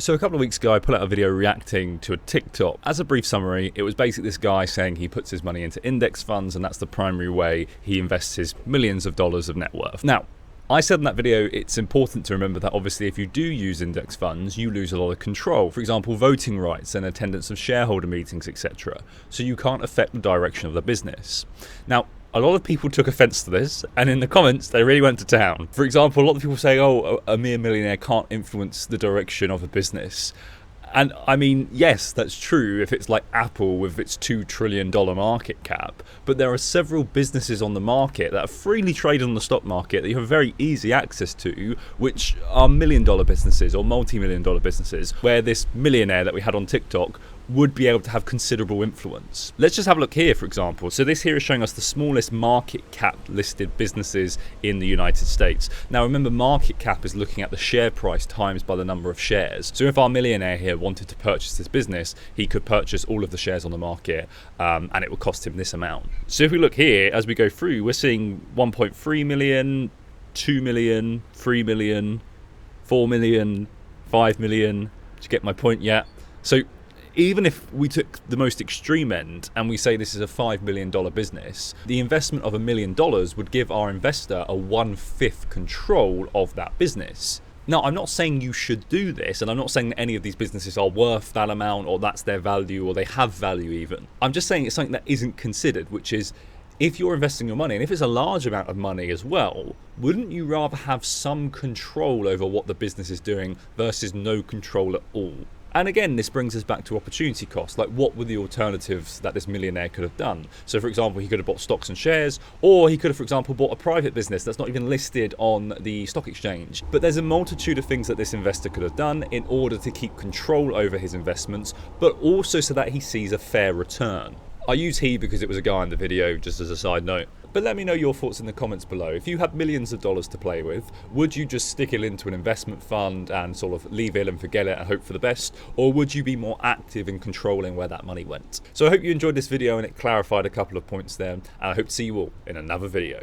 So a couple of weeks ago, I put out a video reacting to a TikTok. As a brief summary, it was basically this guy saying he puts his money into index funds and that's the primary way he invests his millions of dollars of net worth. Now, I said in that video, it's important to remember that obviously if you do use index funds, you lose a lot of control. For example, voting rights and attendance of shareholder meetings, etc. So you can't affect the direction of the business. Now, a lot of people took offense to this, and in the comments, they really went to town. For example, a lot of people say, oh, a mere millionaire can't influence the direction of a business. And I mean, yes, that's true if it's like Apple with its $2 trillion market cap, but there are several businesses on the market that are freely traded on the stock market that you have very easy access to, which are million-dollar businesses or multi-million-dollar businesses, where this millionaire that we had on TikTok would be able to have considerable influence. Let's just have a look here, for example. So this here is showing us the smallest market cap listed businesses in the United States. Now remember, market cap is looking at the share price times by the number of shares. So if our millionaire here wanted to purchase this business, he could purchase all of the shares on the market and it would cost him this amount. So if we look here, as we go through, we're seeing 1.3 million, 2 million, 3 million, 4 million, 5 million. Do you get my point yet? So even if we took the most extreme end and we say this is a $5 million business, the investment of $1 million would give our investor a 1/5 control of that business. Now, I'm not saying you should do this, and I'm not saying that any of these businesses are worth that amount or that's their value or they have value even. I'm just saying it's something that isn't considered, which is if you're investing your money, and if it's a large amount of money as well, wouldn't you rather have some control over what the business is doing versus no control at all? And again, this brings us back to opportunity cost. Like, what were the alternatives that this millionaire could have done? So, for example, he could have bought stocks and shares, or he could have, for example, bought a private business that's not even listed on the stock exchange. But there's a multitude of things that this investor could have done in order to keep control over his investments, but also so that he sees a fair return. I use he because it was a guy in the video, just as a side note. But let me know your thoughts in the comments below. If you had millions of dollars to play with, would you just stick it into an investment fund and sort of leave it and forget it and hope for the best? Or would you be more active in controlling where that money went? So I hope you enjoyed this video and it clarified a couple of points there. And I hope to see you all in another video.